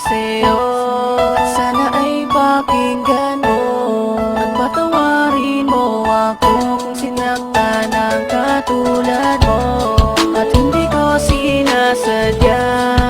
sa'yo at sana ay pakinggan mo at patawarin mo ako kung sinaktan ng katulad mo. At hindi ko sinasadya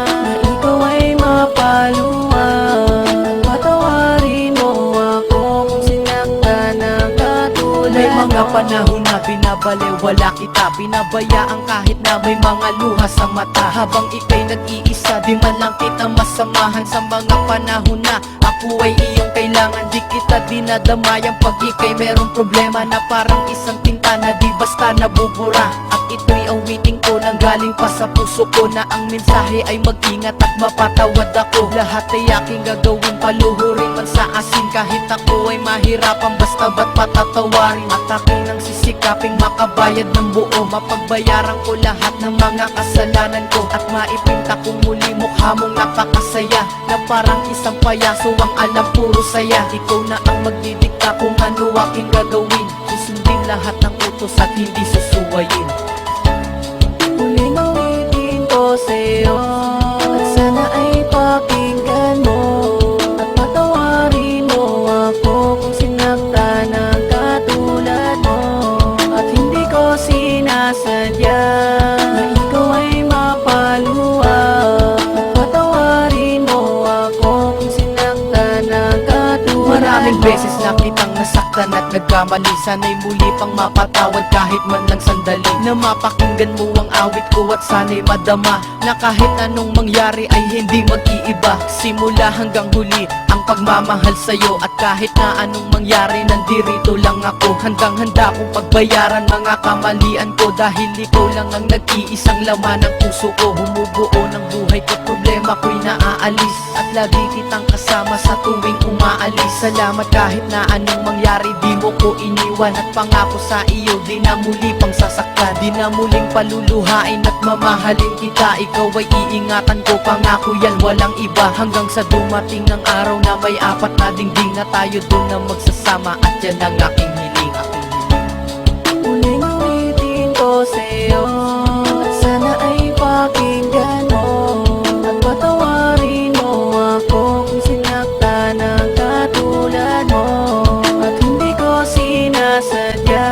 na ikaw ay mapaluan. Patawarin mo ako kung sinaktan ng katulad mo. May mga panahon na binabalewala kita, pinabayaan kahit na may mga luha sa mata. Habang ika'y nag-iisa, di man lang kita masamahan. Sa mga panahon na ako ay iyong kailangan, di kita dinadamayang pag ika'y merong problema na parang isang tinta na di basta nabubura. At ito'y awiting ko nang galing pa sa puso ko, na ang mensahe ay mag-ingat at mapatawad ako. Lahat ay aking gagawin, paluhurin man sa asin, kahit ako ay mahirapan, basta ba't patatawarin. At aking nang sisikaping makabayad ng buo, mapagbayaran ko lahat ng mga kasalanan ko, at maipinta kong muli mukha mong napakasaya, na parang isang payaso ang alam puro saya. Ikaw na ang magdidikta kung ano aking gagawin, susundin lahat ng utos at hindi susuwayin. Muling ulitin ko sa'yo at sana ay pakinggan mo at patawarin mo ako kung sinaktan ng katulad mo. At hindi ko sinasadya na ikaw ay mapaluan. At patawarin mo ako kung sinaktan ng katulad mo. Maraming beses na kitang nasaktan at nagkamali, sana'y muli pang mapatawad kahit man lang sandali. Na mapakinggan mo ang awit ko at sana'y madama na kahit anong mangyari ay hindi mag-iiba. Simula hanggang huli ang pagmamahal sa'yo, at kahit na anong mangyari nandirito lang ako. Handang handa kong pagbayaran mga kamalian ko, dahil ikaw lang ang nag-iisang laman ng puso ko. Humubuo ng buhay ko, problema ko'y naaalis, at lagi kitang kasama sa tuwing umaalis. Salamat kahit na anong mangyari, di mo ko iniwan, at pangako sa iyo di na muli pang sasaktan. Di na muling paluluhain at mamahalin kita. Ikaw ay iingatan ko, pangako yan walang iba. Hanggang sa dumating ng araw na may apat na dingding, na tayo dun na magsasama, at yan ang aking hiling, aking hiling. Muling ulitin ko sa'yo at sana ay pakinggan mo at patawarin mo ako kung sinaktan ng katulad mo. At hindi ko sinasadya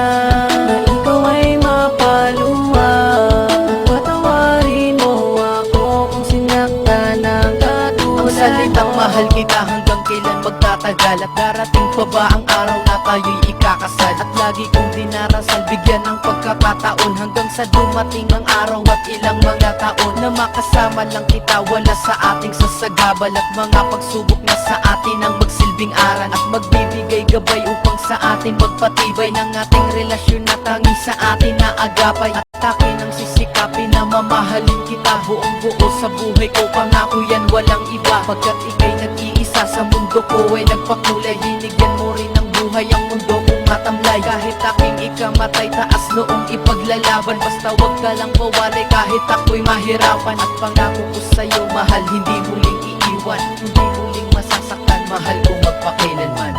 na ikaw ay mapaluan. At patawarin mo ako kung sinaktan ng katulad mo. Ang salitang mahal kita hanggang kailan magtatagal, at darating pa ba ang araw na tayo'y ikakasal? At lagi kong dinarasal, bigyan ng pagkakataon hanggang sa dumating ang araw at ilang mga taon, na makasama lang kita, wala sa ating sasagabal, at mga pagsubok na sa atin ang magsilbing aral, at magbibigay gabay upang sa atin magpatibay ng ating relasyon na tangi sa atin na agapay. At akin ang sisikapin na mamahalin kita buong buo sa buhay ko, pangako yan walang iba. Pagkat ika'y nag-iisa sa mundo ko ay nagpakulay, binigyan mo rin ng buhay ang mundo kong matamlay. Kahit aking ikamatay, taas noong ipaglalaban, basta wag ka lang mawalay kahit ako'y mahirapan. At pangako ko sa'yo mahal, hindi muling iiwan, hindi muling masasaktan, mahal ko magpakailanman.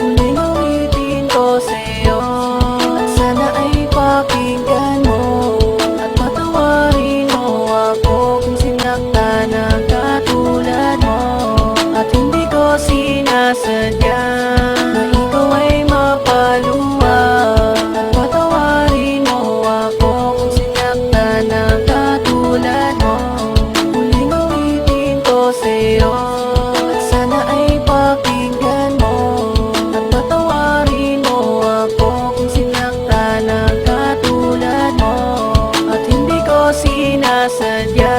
Muling ulitin ko sa'yo at sana ay pakinggan mo at patawarin mo ako kung sinaktan ng katulad mo. At hindi ko sinasadya na ikaw ay mapaluan. At patawarin mo ako kung sinaktan ng katulad mo. Muling ulitin ko sa'yo at sana ay pakinggan mo at patawarin mo ako kung sinaktan ng katulad mo. At hindi ko sinasadya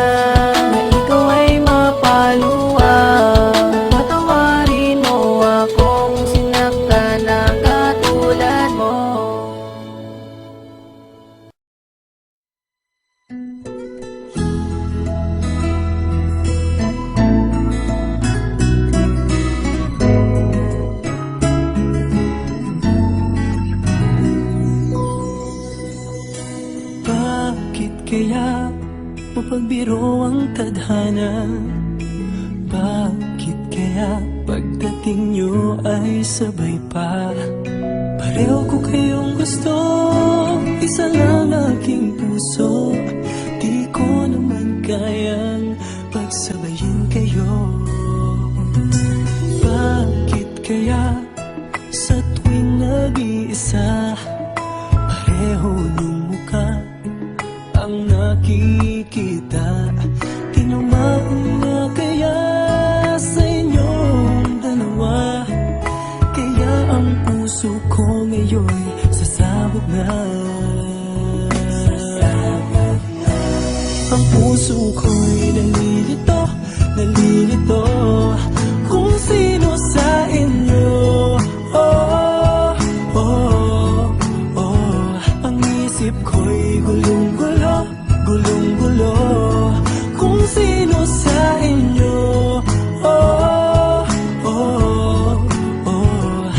na ikaw ay mapaluan. Patawarin mo ako kung sinaktan ng katulad mo. Bakit kaya mapagbiro ang tadhana? Bakit kaya pagdating nyo ay sabay pa? Pareho ko kayong gusto, isa lang aking puso. Di ko naman kayang pagsabayin kayo. nakikita. Tinamaan na kaya sa inyong dalawa, kaya ang puso ko ngayon sasabog na. Ang puso ko'y nalilito, nalilito kung sino sa inyo. Oh, oh, oh. Ang isip ko'y gulong-gulo, gulong-gulo kung sino sa inyo. Oh, oh, oh.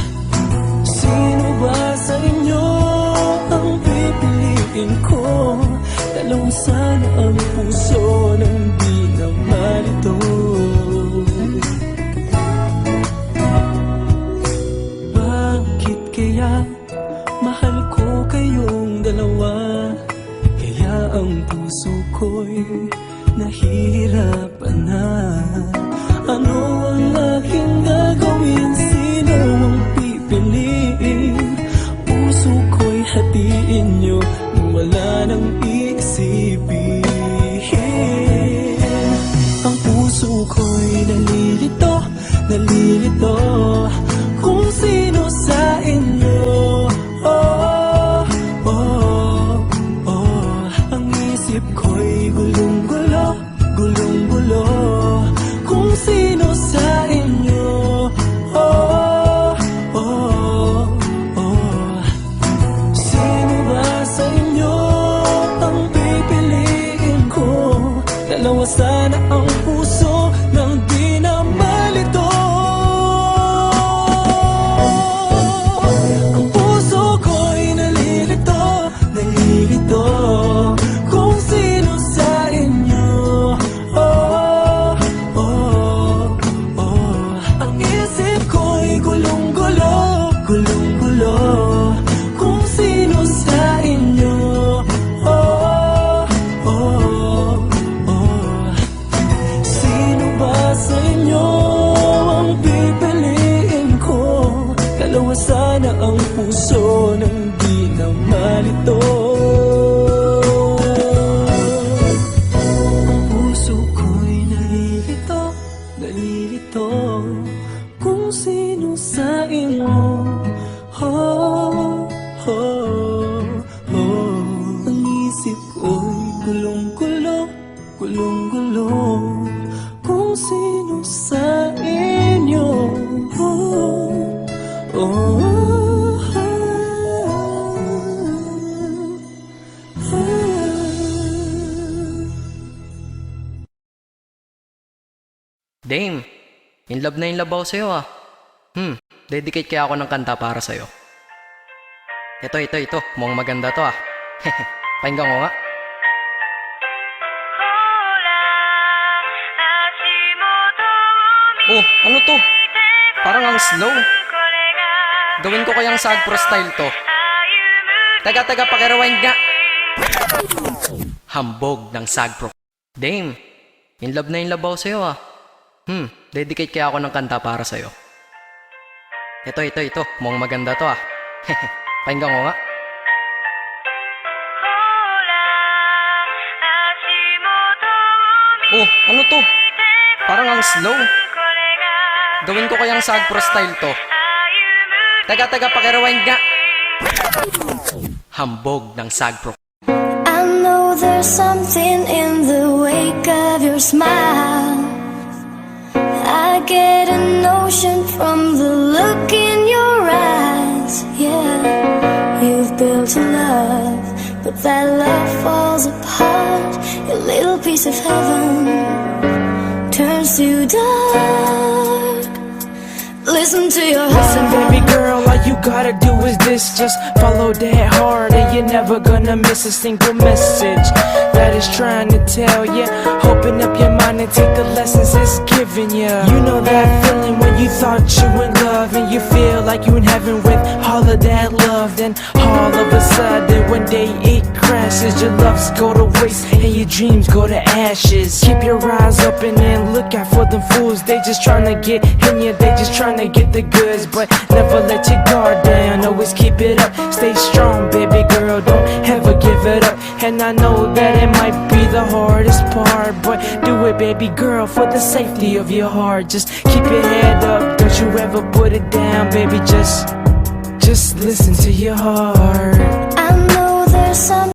Sino ba sa inyo ang pipiliin ko? Dalawang sana ang puso ng di na malito. Bakit kaya mahal ko kayong dalawa? Kaya ang puso ko'y nahihirapan na. Ano ang aking gagawin? Sino ang pipiliin? Puso ko'y hatiin nyo nang wala nang iisipin. Ang puso ko'y nalilito, nalilito kung sino sa inyo. Oh, oh, oh. Ang isip ko'y gulong-gulo, gulong-gulo kung sino sa inyo. Oh, oh, oh. Sino ba sa inyo ang pipiliin ko? Dalawa sana ang puso ng di na malito. Ang puso ko'y nalilito, nalilito kung sino sa inyo. Oh, oh, oh. Ang isip ko'y gulong-gulo, gulong-gulo kung sino sa inyo. Oh, oh, oh. Sino ba sa inyo ang pipiliin ko? Dalawa sana ang puso ng di na malito. Ang puso ko'y nalilito, nalilito kung sino sa inyo. Oh, oh, oh. Ang isip ko'y gulong-gulo, gulong-gulo kung sino sa inyo. Oh, oh, Dame, in love na in love ako sa'yo ah. Dedicate kaya ako ng kanta para sa'yo. Ito. Mukhang maganda to ah. Pakinggan ko nga. Oh, ano to? Parang ang slow. Gawin ko kayang Sagpro style to. Taga, pakirewind nga. Hambog ng Sagpro. Dame, in love na in love ako sa'yo ah. Dedicate kaya ako ng kanta para sa'yo. Ito. Mukhang maganda to ah. Pakinggan ko nga. Oh, ano to? Parang ang slow. Gawin ko kayang Sagpro style to. Taga, pakirewind nga. Hambog ng Sagpro. I know there's something in the wake of your smile. I get a notion from the look in your eyes. Yeah, you've built a love, but that love falls apart. A little piece of heaven turns to dark. Listen to your heart. Listen, baby girl, all you gotta do is this. Just follow that heart and you're never gonna miss a single message that is trying to tell you. Open up your mind and take the lessons it's giving you. You know that feeling when you thought you in love and you feel like you in heaven with all of that love. Then all of a sudden one day it crashes. Your loves go to waste and your dreams go to ashes. Keep your eyes open and look out for them fools. They just trying to get in you, they just trying to get the goods. But never let your guard down, always keep it up. Stay strong, baby girl, don't ever give it up. And I know that it might be the hardest part, but do it, baby girl, for the safety of your heart. Just keep your head up, don't you ever put it down, baby. Just listen to your heart. I know there's some